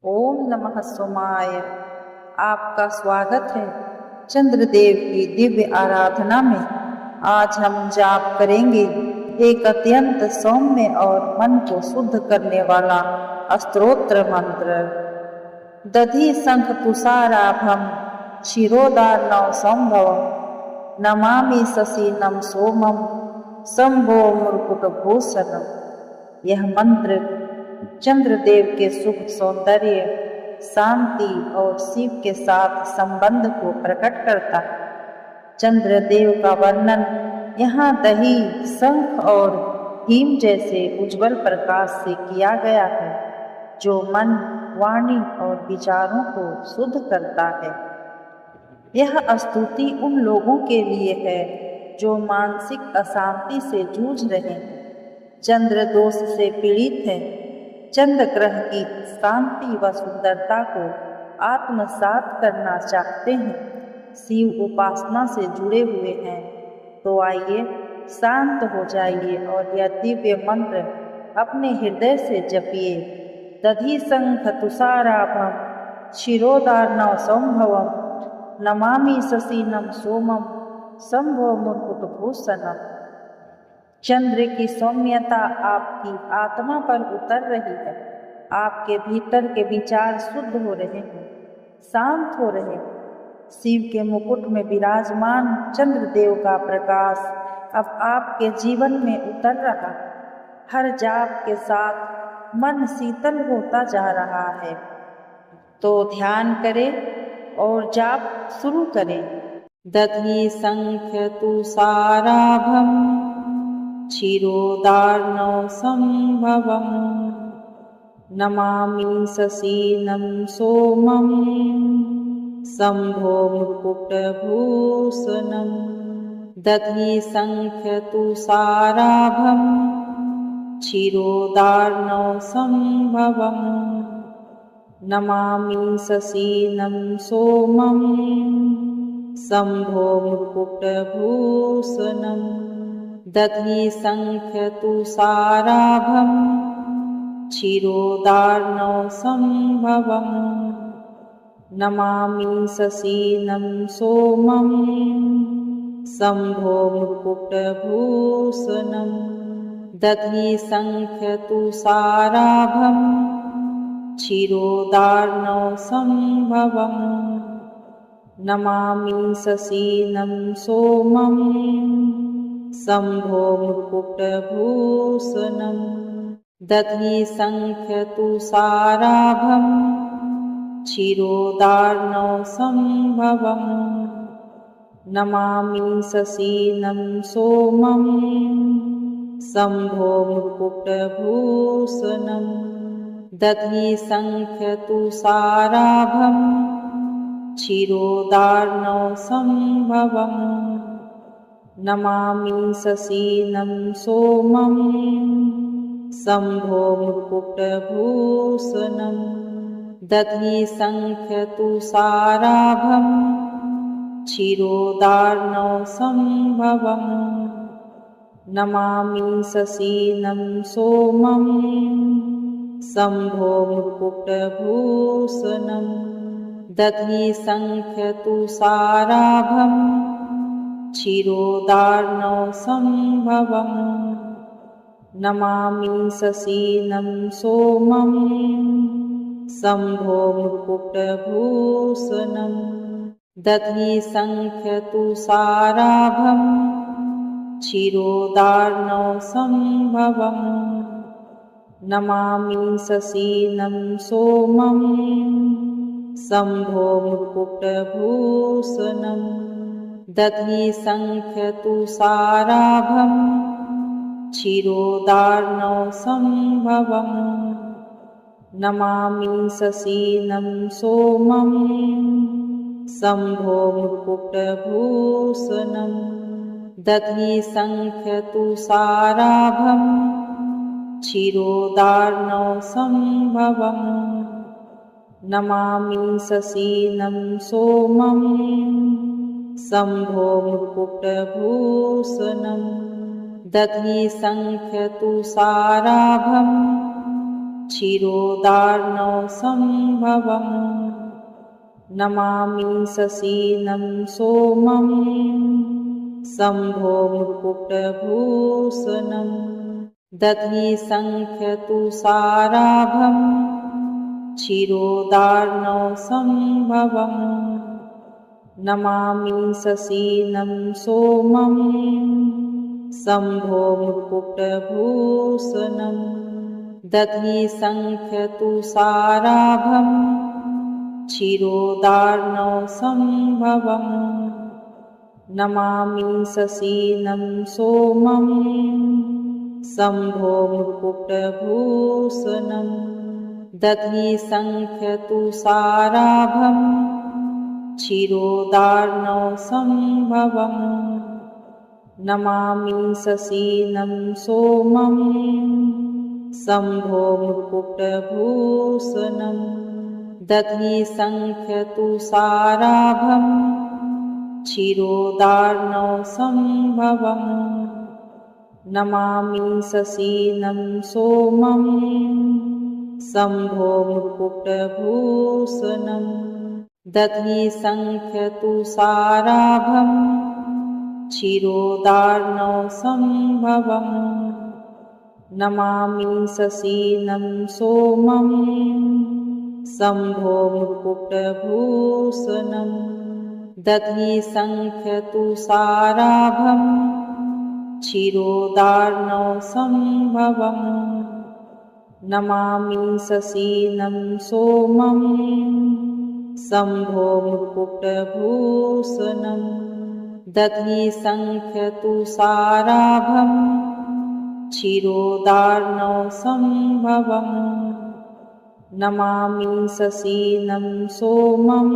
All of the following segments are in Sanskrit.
ओम नमः सोमाय। आपका स्वागत है चंद्रदेव की दिव्य आराधना में। आज हम जाप करेंगे एक अत्यंत सौम्य और मन को शुद्ध करने वाला स्तोत्र मंत्र। दधि शंख तुषाराभम शिरोदार्णव संभवम नमामि शशिनम सोमम शंभो मुकुट भूषणम। यह मंत्र चंद्रदेव के सुख, सौंदर्य, शांति और शिव के साथ संबंध को प्रकट करता है। चंद्रदेव का वर्णन यहाँ दही, शंख और हिम जैसे उज्जवल प्रकाश से किया गया है, जो मन, वाणी और विचारों को शुद्ध करता है। यह स्तुति उन लोगों के लिए है जो मानसिक अशांति से जूझ रहे हैं, चंद्र दोष से पीड़ित हैं, चंद्र ग्रह की शांति व सुंदरता को आत्मसात करना चाहते हैं, शिव उपासना से जुड़े हुए हैं। तो आइए शांत हो जाइए और यह दिव्य मंत्र अपने हृदय से जपिए। दधि शंख तुषाराभम शिरोदार्णव संभवम नमामि शशिनम सोमम शंभो मुकुट भूषणम। चंद्र की सौम्यता आपकी आत्मा पर उतर रही है। आपके भीतर के विचार शुद्ध हो रहे हैं, शांत हो रहे हैं। शिव के मुकुट में विराजमान चंद्रदेव का प्रकाश अब आपके जीवन में उतर रहा। हर जाप के साथ मन शीतल होता जा रहा है। तो ध्यान करें और जाप शुरू करें। दधि शंख तुषाराभम शिरोदार्णव संभवम नमामि शशिनम सोमम शंभो मुकुट भूषणम। दधि शंख तुषाराभम शिरोदार्णव संभवम नमामि शशिनम सोमम शंभो मुकुट भूषणम। दधि शंख तुषाराभम शिरोदार्णव संभवम नमामि शशिनम सोमम शंभो मुकुट भूषणम। दधि शंख तुषाराभम शिरोदार्णव संभवम नमामि शशिनम सोमम शंभो मुकुट भूषणम। दधि शंख तुषाराभम शिरोदार्णव संभवम नमामि शशिनम सोमम शंभो मुकुट भूषणम। दधि शंख तुषाराभम शिरोदार्णव संभवम नमामि शशिनम सोमम शंभो मुकुट भूषणम। दधि शंख तुषाराभम शिरोदार्णव संभवम नमामि शशिनम सोमम शंभो मुकुट भूषणम। दधि शंख तुषाराभम शिरोदार्णव संभवम नमामि शशिनम सोमम शंभो मुकुट भूषणम। दधि शंख तुषाराभम शिरोदार्णव संभवम नमामि शशिनम सोमम शंभो मुकुट भूषणम। दधि शंख तुषाराभम शिरोदार्णव संभवम नमामि शशिनम सोमम शंभो मुकुट भूषणम। दधि शंख तुषाराभम शिरोदार्णव संभवम नमामि शशिनम सोमम शंभो मुकुट भूषणम। दधि शंख तुषाराभम क्षीरोदार्णवसम्भवम् नमामि शशीनं सोमं शम्भो मुकुटभूषणम् दधिशङ्खतुषाराभम् क्षीरोदार्णवसम्भवम् नमामि शशीनं सोमं शम्भो मुकुटभूषणम् दधिशङ्खतुषाराभम् क्षीरोदार्णवसम्भवम् नमामि शशीनं सोमं शम्भो मुकुटभूषणम् दधिशङ्खतुषाराभम् क्षीरोदार्णवसम्भवम् नमामि शशीनं सोमं शम्भो मुकुटभूषणम् दधिशङ्खतुषाराभम् क्षीरोदार्णवसम्भवम् नमामि शशीनं सोमं शम्भो मुकुटभूषणम् दधिशङ्खतुषाराभम् क्षीरोदार्णवसम्भवम् नमामि शशीनं सोमं शम्भो मुकुटभूषणम् दधिशङ्खतुषाराभम् क्षीरोदार्णवसम्भवम् नमामि शशीनं सोमं शम्भो मुकुटभूषणम् दधिशङ्खतुषाराभम् क्षीरोदार्णवसम्भवम् नमामि शशीनं सोमं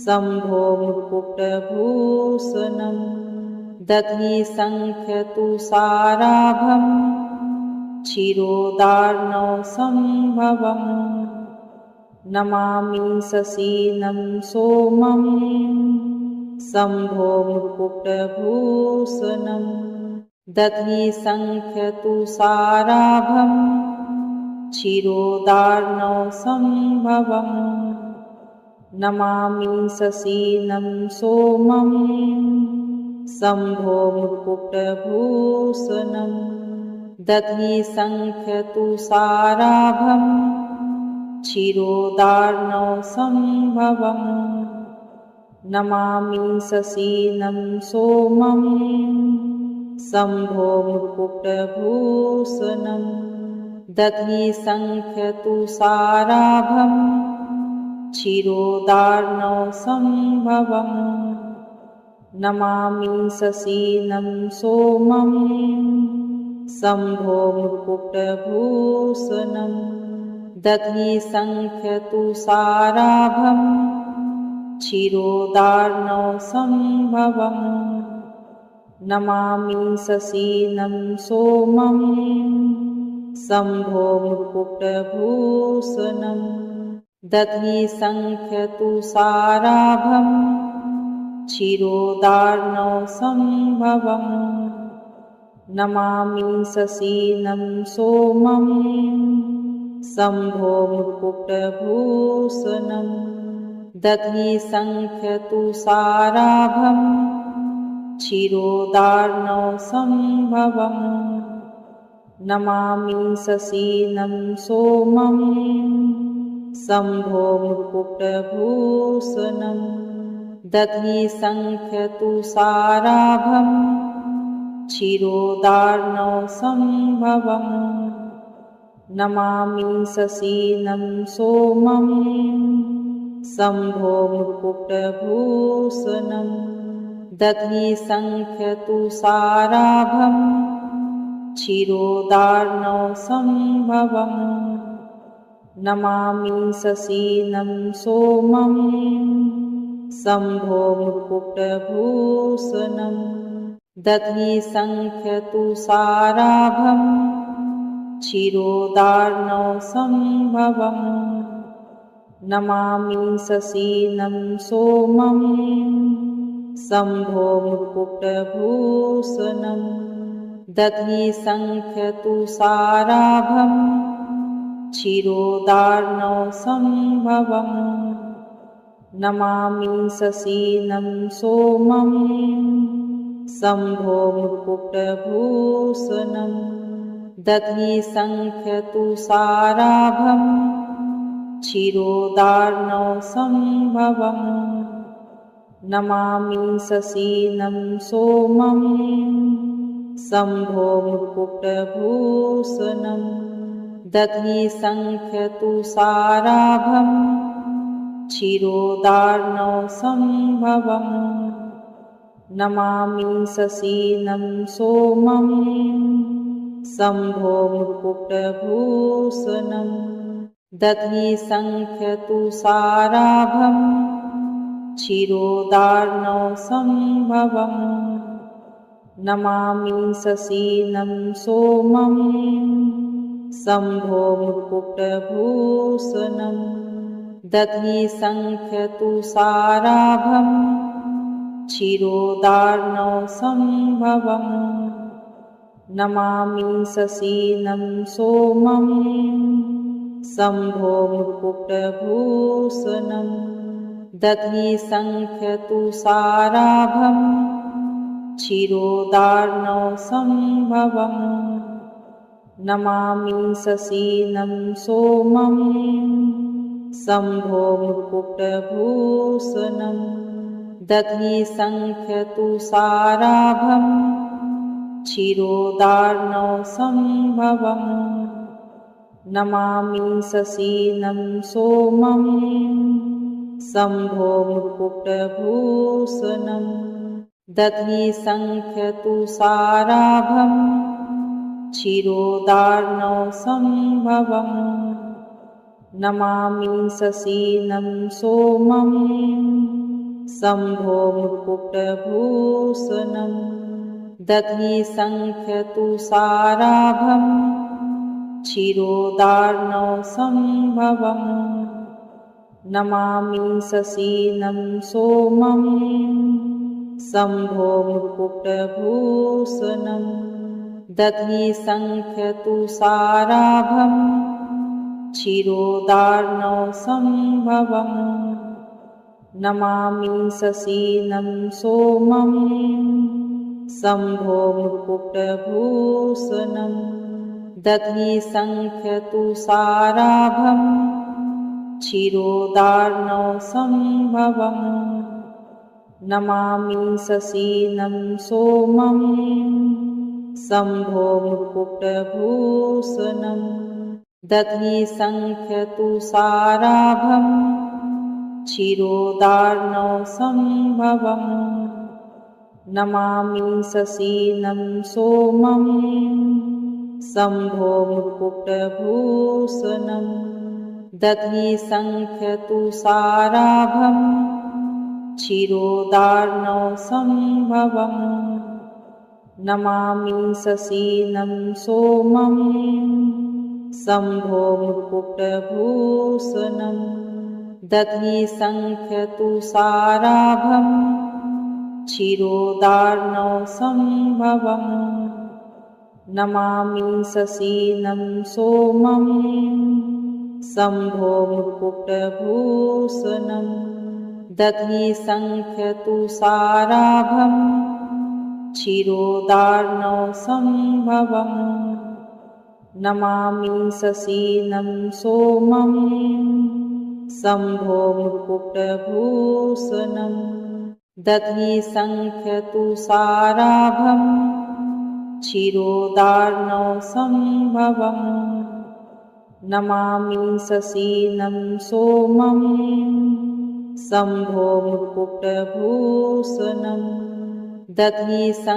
शम्भो मुकुटभूषणम् दधिशङ्खतुषाराभम् क्षीरोदार्णवसम्भवम् नमामि शशीनं सोमं शम्भो मुकुटभूषणम् दधिशङ्खतुषाराभम् क्षीरोदार्णवसम्भवम् नमामि शशीनं सोमं शम्भो मुकुटभूषणम् दधिशङ्खतुषाराभम् क्षीरोदार्णवसम्भवम् नमामि शशीनं सोमं शम्भो मुकुटभूषणम् दधिशङ्खतुषाराभम् क्षीरोदार्णवसम्भवम् नमामि शशीनं सोमं शम्भो मुकुटभूषणम् दधिशङ्खतुषाराभम् क्षीरोदार्णवसम्भवम् नमामि शशीनं सोमं शम्भो मुकुटभूषणम् दधिशङ्खतुषाराभम् क्षीरोदार्णवसम्भवम् नमामि शशीनं सोमं शम्भो मुकुटभूषणम् दधिशङ्खतुषाराभम् क्षीरोदार्णवसम्भवम् नमामि शशीनं सोमं शम्भो मुकुटभूषणम् दधिशङ्खतुषाराभम् क्षीरोदार्णवसम्भवम् नमामि शशीनं सोमं शम्भो मुकुटभूषणम् दधिशङ्खतुषाराभम् क्षीरोदार्णवसम्भवम् नमामि शशीनं सोमं शम्भो मुकुटभूषणम् दधिशङ्खतुषाराभम् क्षीरोदार्णवसम्भवम् नमामि शशीनं सोमं शम्भो मुकुटभूषणम् दधिशङ्खतुषाराभम् क्षीरोदार्णवसम्भवम् नमामि शशीनं सोमं शम्भो मुकुटभूषणं दधिशङ्खतुषाराभं क्षीरोदार्णवसम्भवम् नमामि शशीनं सोमं शम्भो मुकुटभूषणं दधिशङ्खतुषाराभं क्षीरोदार्णवसम्भवम् नमामि शशीनं सोमं शम्भो मुकुटभूषणं दधिशङ्खतुषाराभं क्षीरोदार्णवसम्भवम् नमामि शशीनं सोमं शम्भो मुकुटभूषणं दधिशङ्खतुषाराभं क्षीरोदार्णवसम्भवम् नमामि शशीनं सोमं शम्भो मुकुटभूषणं दधिशङ्खतुषाराभं क्षीरोदार्णवसम्भवम् नमामि शशीनं सोमं शम्भो मुकुटभूषणं दधिशङ्खतुषाराभं क्षीरोदार्णवसम्भवम् नमामि शशीनं सोमं शम्भो मुकुटभूषणं दधिशङ्खतुषाराभं क्षीरोदार्णवसम्भवम् नमामि शशीनं सोमं शम्भो मुकुटभूषणं दधिशङ्खतुषाराभं क्षीरोदार्णवसम्भवम् नमामि शशीनं सोमं शम्भो मुकुटभूषणं दधिशङ्खतुषाराभं क्षीरोदार्णवसम्भवम् नमामि शशीनं सोमं शम्भो मुकुटभूषणं दधिशङ्खतुषाराभं क्षीरोदार्णवसम्भवम् नमामि शशीनं सोमं शम्भो मुकुटभूषणं दधिशङ्खतुषाराभं क्षीरोदार्णवसम्भवम् नमामि शशीनं सोमं शम्भो मुकुटभूषणं दधिशङ्खतुषाराभं क्षीरोदार्णवसम्भवम् नमामि शशीनं सोमं शम्भो मुकुटभूषणं दधिशङ्खतुषाराभं क्षीरोदार्णवसम्भवम् नमामि शशीनं सोमं शम्भो मुकुटभूषणं दधिशङ्खतुषाराभं क्षीरोदार्णवसम्भवम् नमामि शशीनं सोमं शम्भो मुकुटभूषणं दधिशङ्खतुषाराभं क्षीरोदार्णवसम्भवम् नमामि शशीनं सोमं शम्भो मुकुटभूषणं दधिशङ्खतुषाराभं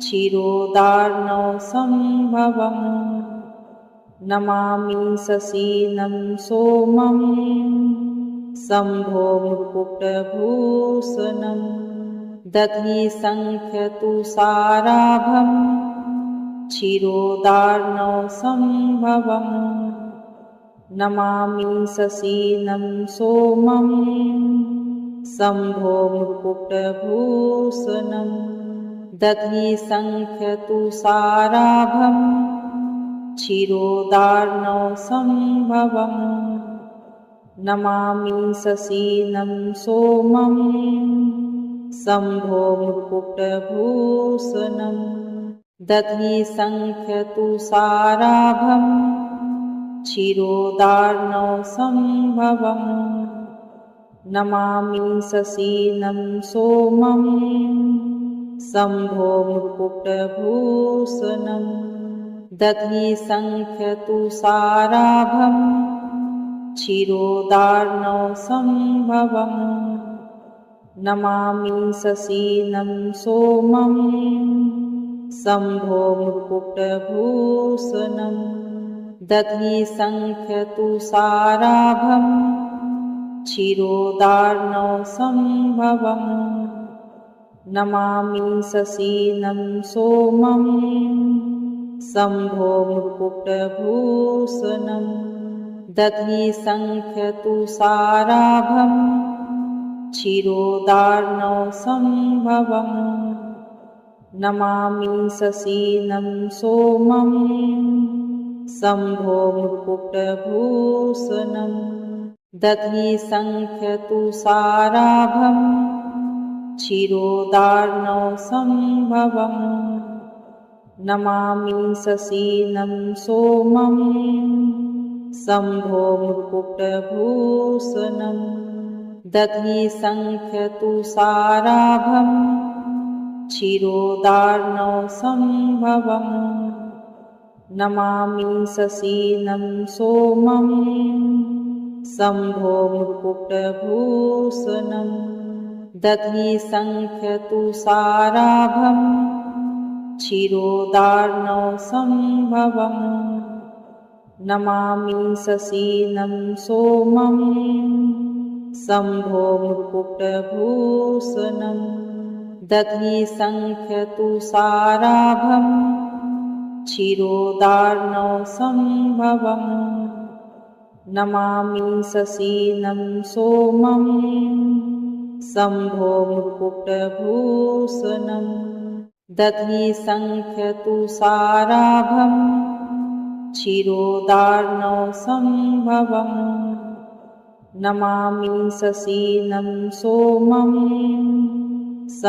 क्षीरोदार्णवसम्भवम् नमामि शशीनं सोमं शम्भो मुकुटभूषणं दधिशङ्खतुषाराभं क्षीरोदार्णवसम्भवम् नमामि शशीनं सोमं शम्भो मुकुटभूषणं दधिशङ्खतुषाराभं क्षीरोदार्णवसम्भवम् नमामि शशीनं सोमं शम्भो मुकुटभूषणं दधिशङ्खतुषाराभं क्षीरोदार्णवसम्भवम् नमामि शशीनं सोमं शम्भो मुकुटभूषणं दधिशङ्खतुषाराभं क्षीरोदार्णवसम्भवम् नमामि शशीनं सोमं शम्भो मुकुटभूषणं दधिशङ्खतुषाराभं क्षीरोदार्णवसम्भवम् नमामि शशीनं सोमं शम्भो मुकुटभूषणं दधिशङ्खतुषाराभं क्षीरोदार्णवसम्भवम् नमामि शशीनं सोमं शम्भो मुकुटभूषणं दधिशङ्खतुषाराभं क्षीरोदार्णवसम्भवम् नमामि शशीनं सोमं शम्भो मुकुटभूषणं दधिशङ्खतुषाराभं क्षीरोदार्णवसम्भवम् नमामि शशीनं सोमं शम्भो मुकुटभूषणं दधिशङ्खतुषाराभं क्षीरोदार्णवसम्भवम् नमामि शशीनं सोमं शम्भो मुकुटभूषणं दधिशङ्खतुषाराभं क्षीरोदार्णवसम्भवम् नमामि शशीनं सोमं शम्भो मुकुटभूषणं दधिशङ्खतुषाराभं क्षीरोदार्णवसम्भवम् नमामि शशीनं सोमं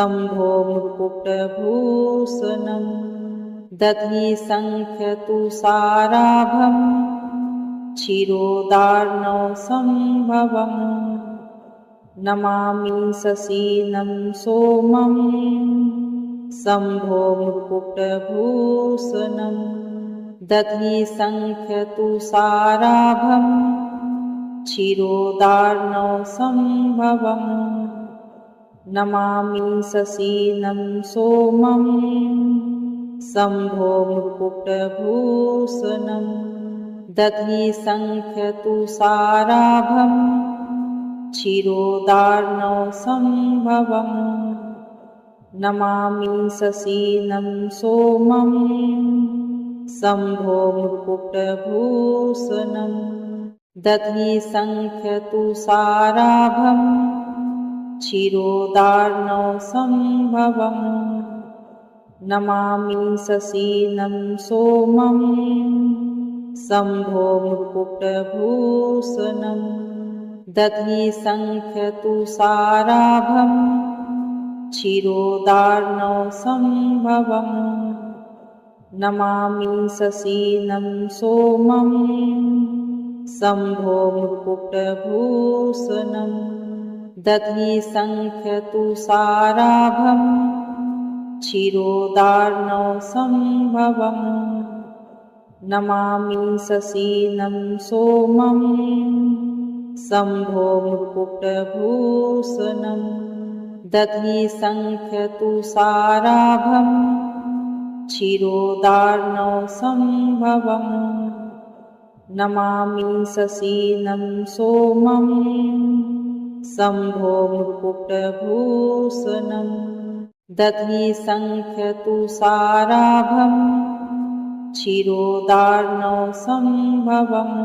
शम्भो मुकुटभूषणं दधिशङ्खतुषाराभं क्षीरोदार्णवसम्भवम् नमामि शशीनं सोमं शम्भो मुकुटभूषणं दधिशङ्खतुषाराभं क्षीरोदार्णवसम्भवम् नमामि शशीनं सोमं शम्भो मुकुटभूषणं दधिशङ्खतुषाराभं क्षीरोदार्णवसम्भवम् नमामि शशीनं सोमं शम्भो मुकुटभूषणं दधिशङ्खतुषाराभं क्षीरोदार्णवसम्भवम् नमामि शशीनं सोमं शम्भो मुकुटभूषणं दधिशङ्खतुषाराभं क्षीरोदार्णवसम्भवम् नमामि शशीनं सोमं शम्भो मुकुटभूषणं दधिशङ्खतुषाराभं क्षीरोदार्णवसम्भवम् नमामि शशीनं सोमं शम्भो मुकुटभूषणं दधिशङ्खतुषाराभं क्षीरोदार्णवसम्भवम् नमामि शशीनं सोमं शम्भो मुकुटभूषणं दधिशङ्खतुषाराभं क्षीरोदार्णवसम्भवम्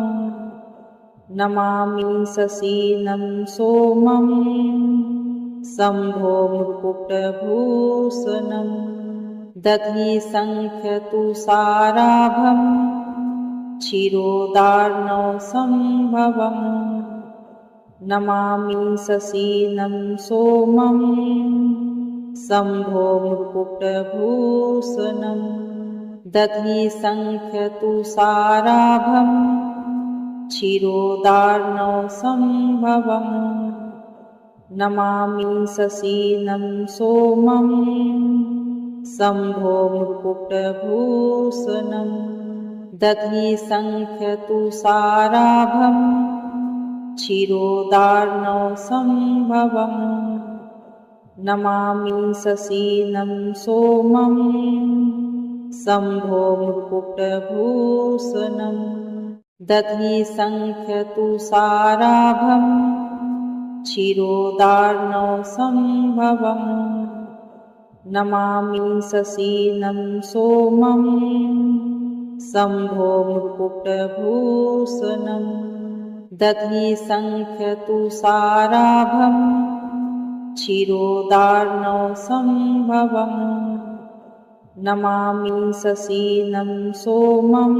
नमामि शशीनं सोमं शम्भो मुकुटभूषणं दधिशङ्खतुषाराभं क्षीरोदार्णव सम्भवम् नमामि शशीनं सोमं शम्भो मुकुटभूषणं दधि शङ्खतुषाराभं क्षीरोदार्णव सम्भवम् नमामि शशीनं सोमं शम्भो मुकुटभूषणं दधि शङ्खतुषाराभं क्षीरोदार्णव सम्भवम् नमामि शशीनं सोमं शम्भो मुकुटभूषणं दधि शङ्खतुषाराभं क्षीरोदार्णव सम्भवम् नमामि शशीनं सोमं शम्भो मुकुटभूषणं दधि शङ्खतुषाराभं क्षीरोदार्णव सम्भवम् नमामि शशीनं सोमं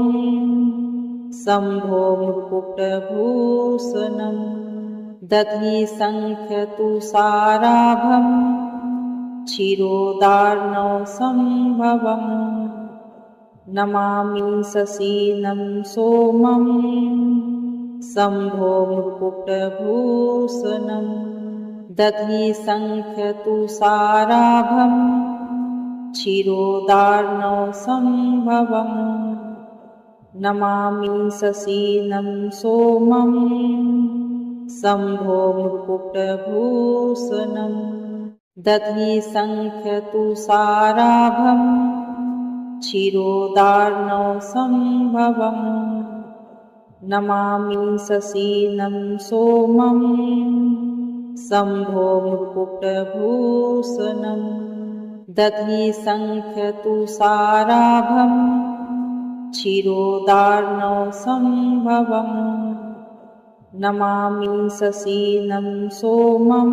शम्भो मुकुटभूषणं दधि शङ्खतुषाराभं क्षीरोदार्णव सम्भवम् नमामि शशीनं सोमं शम्भो मुकुटभूषणं दधि शङ्खतुषाराभं क्षीरोदार्णव सम्भवम् नमामि शशीनं सोमं शम्भो मुकुटभूषणं दधि शङ्खतुषाराभं क्षीरोदार्णव सम्भवम् नमामि शशीनं सोमं शम्भो मुकुटभूषणं दधि शङ्खतुषाराभं क्षीरोदार्णव सम्भवम् नमामि शशीनं सोमं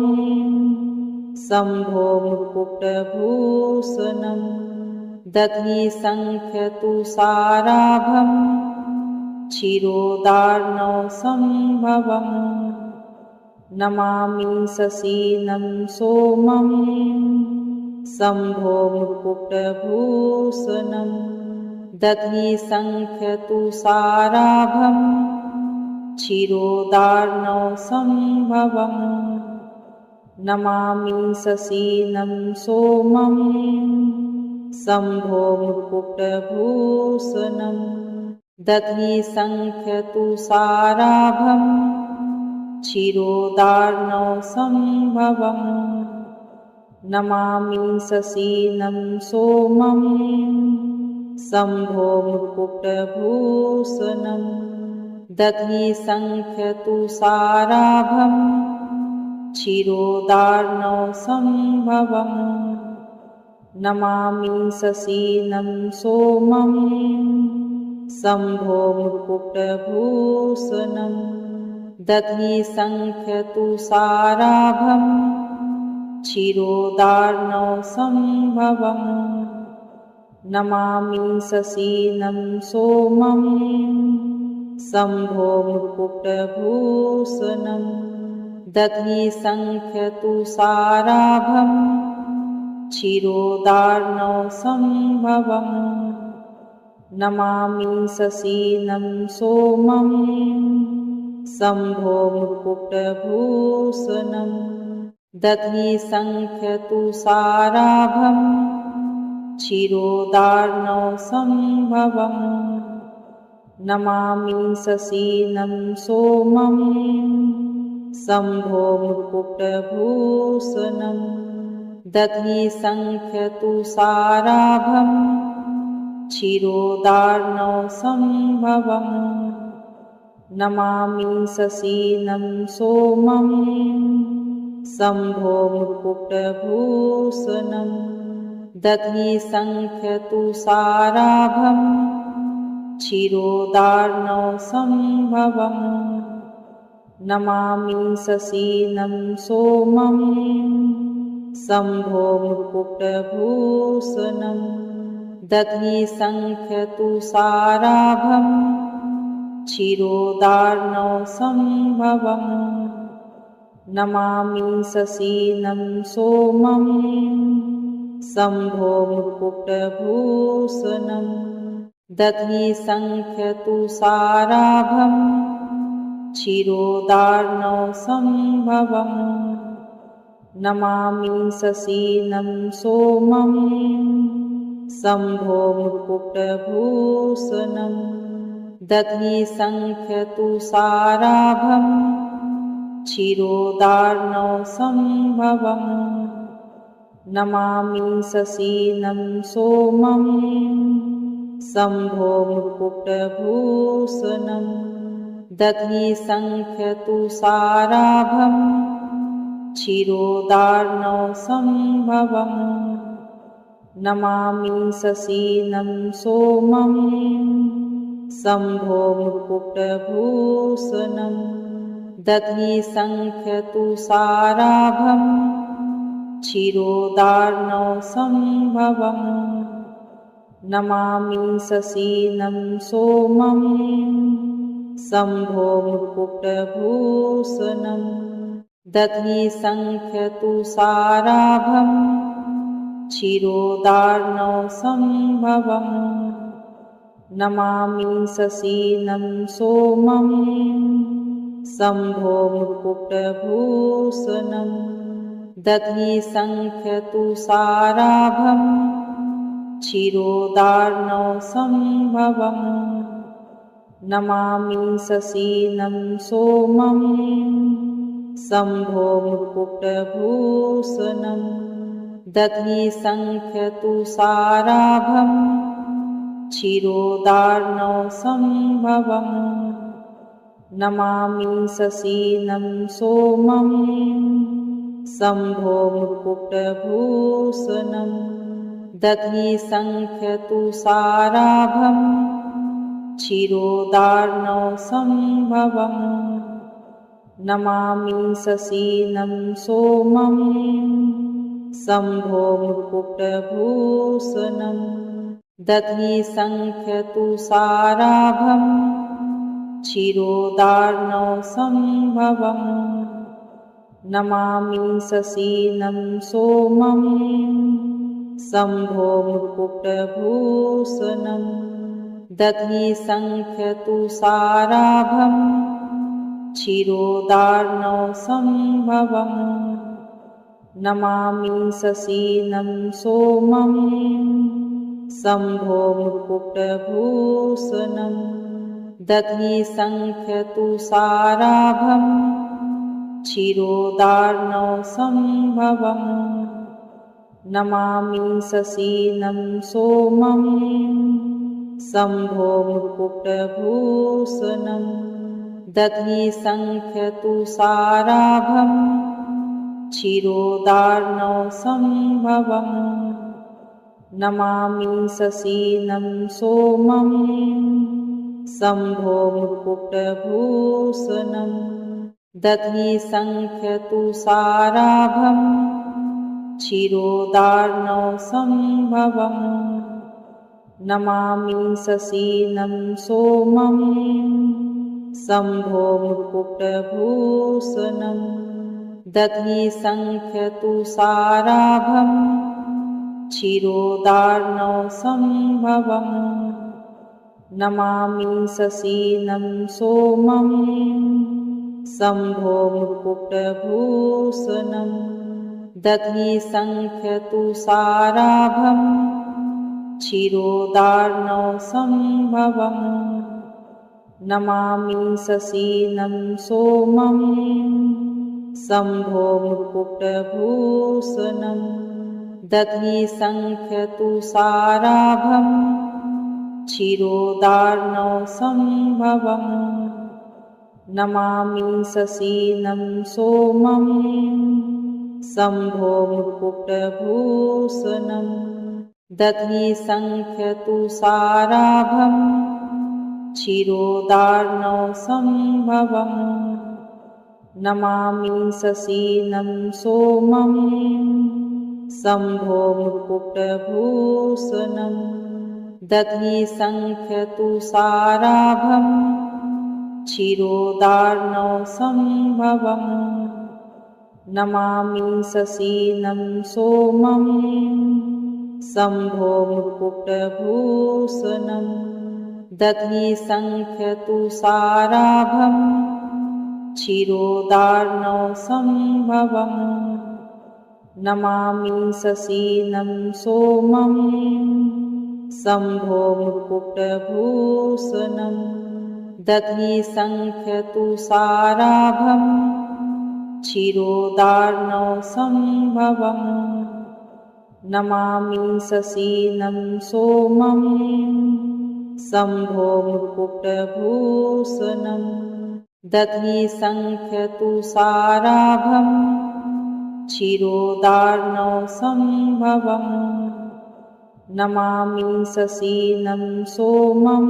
शम्भो मुकुटभूषणं दधि शङ्खतुषाराभं क्षीरोदार्णव सम्भवम् नमामि शशीनं सोमं शम्भो मुकुटभूषणं दधि शङ्खतुषाराभं क्षीरोदार्णव सम्भवम् नमामि शशीनं सोमं शम्भो मुकुटभूषणं दधि शङ्खतुषाराभं क्षीरोदार्णव सम्भवम् नमामि शशीनं सोमं शम्भो मुकुटभूषणं दधि शङ्खतुषाराभं क्षीरोदार्णव सम्भवम् नमामि शशीनं सोमं शम्भो मुकुटभूषणं दधि शङ्खतुषाराभं क्षीरोदार्णव सम्भवम् नमामि शशीनं सोमं शम्भो मुकुटभूषणं दधि शङ्खतुषाराभं क्षीरोदार्णव सम्भवम् नमामि शशीनं सोमं शम्भो मुकुटभूषणं दधि शङ्खतुषाराभं क्षीरोदार्णव सम्भवम् नमामि शशीनं सोमं शम्भो मुकुटभूषणं दधि शङ्खतुषाराभं क्षीरोदार्णव सम्भवम् नमामि शशीनं सोमं शम्भो मुकुटभूषणं दधि शङ्खतुषाराभं क्षीरोदार्णव सम्भवम् नमामि शशीनं सोमं शम्भो मुकुटभूषणं दधि शङ्खतुषाराभं क्षीरोदार्णवसम्भवम् नमामि शशीनं सोमं शम्भो मुकुटभूषणम् दधिसङ्ख्यतुषाराभं क्षीरोदार्णवसम्भवम् नमामि शशीनं सोमं शम्भो मुकुटभूषणम् दधिसङ्ख्यतुषाराभं क्षीरोदार्णवसम्भवम् नमामि शशीनं सोमं शम्भो मुकुटभूषणम् दधिसङ्ख्यतुषाराभं क्षीरोदार्णवसम्भवम् नमामि शशीनं सोमं शम्भो मुकुटभूषणम् दधिसङ्ख्यतुषाराभं क्षीरोदार्णवसम्भवम् नमामि शशीनं सोमं शम्भो मुकुटभूषणम् दधिसङ्ख्यतुषाराभं क्षीरोदार्णवसम्भवम् नमामि शशीनं सोमं शम्भो मुकुटभूषणम् दधिसङ्ख्यतुषाराभं क्षीरोदार्णवसम्भवम् नमामि शशीनं सोमं शम्भो मुकुटभूषणम् दधिसङ्ख्यतुषाराभं क्षीरोदार्णवसम्भवम् नमामि शशीनं सोमं शम्भो मुकुटभूषणम् दधिसङ्ख्यतुषाराभं क्षीरोदार्णवसम्भवम् नमामि शशीनं सोमं शम्भो मुकुटभूषणम् दधिसङ्ख्यतुषाराभं क्षीरोदार्णवसम्भवम् नमामि शशीनं सोमं शम्भो मुकुटभूषणम् दधिसङ्ख्यतुषाराभं क्षीरोदार्णवसम्भवम् नमामि शशीनं सोमं शम्भो मुकुटभूषणम् दधिसङ्ख्यतुषाराभं क्षीरोदार्णवसम्भवम् नमामि शशीनं सोमं शम्भो मुकुटभूषणम् दधिसङ्ख्यतुषाराभं क्षीरोदार्णवसम्भवम् नमामि शशीनं सोमं शम्भो मुकुटभूषणम् दधिसङ्ख्यतुषाराभं क्षीरोदार्णवसम्भवम् नमामि शशीनं सोमं शम्भो मुकुटभूषणम् दधिसङ्ख्यतुषाराभं क्षीरोदार्णवसम्भवम् नमामि शशीनं सोमं शम्भो मुकुटभूषणम् दधिसङ्ख्यतुषाराभं क्षीरोदार्णवसम्भवम् नमामि शशीनं सोमं शम्भो मुकुटभूषणम् दधिसङ्ख्यतुषाराभं क्षीरोदार्णवसम्भवम् नमामि शशीनं सोमं शम्भो मुकुटभूषणम् दधिसङ्ख्यतुषाराभं क्षीरोदार्णवसम्भवम् नमामि शशीनं सोमं शम्भो मुकुटभूषणम् दधिसङ्ख्यतुषाराभं क्षीरोदार्णव संभवम् नमामि शशीनं सोमं शम्भो मृकुटभूषणम् दधि शङ्खतुषाराभम् क्षीरोदार्णव संभवम् नमामि शशीनं सोमं शम्भो मृकुटभूषणम् दधि शङ्खतुषाराभम् क्षीरोदार्णव संभवम् नमामि शशीनं सोमं शम्भो मृकुटभूषणम् दधि शङ्खतुषाराभम् क्षीरोदार्णव संभवम् नमामि शशीनं सोमं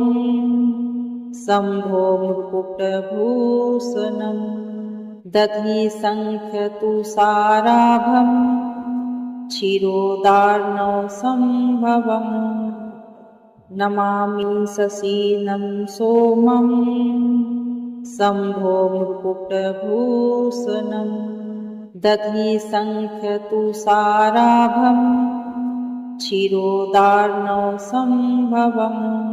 शम्भो मृकुटभूषणम् दधि शङ्खतुषाराभम् क्षीरोदार्णव संभवम् नमामि शशीनं सोमं शम्भो मृकुटभूषणम् दधि शङ्खतुषाराभम् क्षीरोदार्णव संभवम्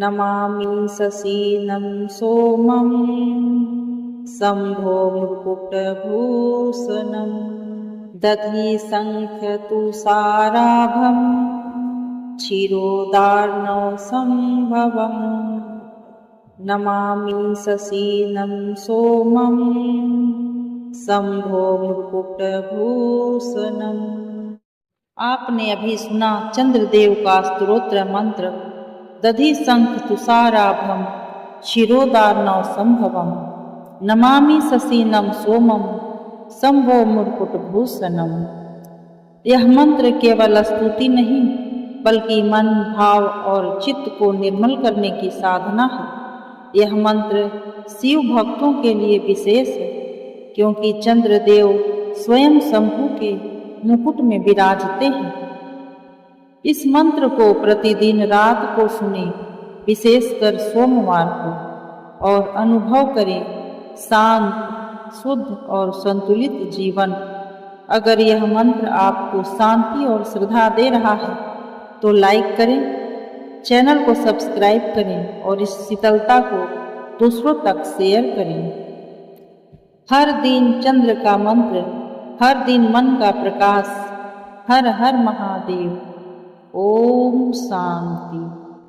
नमामि शशीनं सोमं शम्भो मृकुटभूषणम् दधि शङ्खतुषाराभम् क्षीरोदार्णव संभवम् नमामि शशीनं सोमं शम्भो मृकुटभूषणम्। आपने अभी सुना चंद्रदेव का स्तोत्र मंत्र दधि शंख तुषाराभम क्षीरोदार्णव संभवम् नमामि शशीनं सोमं शम्भो मृकुटभूषणम्। यह मंत्र केवल स्तुति नहीं बल्कि मन भाव और चित्त को निर्मल करने की साधना है। यह मंत्र शिव भक्तों के लिए विशेष है क्योंकि चंद्रदेव स्वयं शंभु के मुकुट में विराजते हैं। इस मंत्र को प्रतिदिन रात को सुने, विशेषकर सोमवार को, और अनुभव करें शांत, शुद्ध और संतुलित जीवन। अगर यह मंत्र आपको शांति और श्रद्धा दे रहा है तो लाइक करें, चैनल को सब्सक्राइब करें और इस शीतलता को दूसरों तक शेयर करें। हर दिन चंद्र का मंत्र, हर दिन मन का प्रकाश। हर हर महादेव। ओम शांति।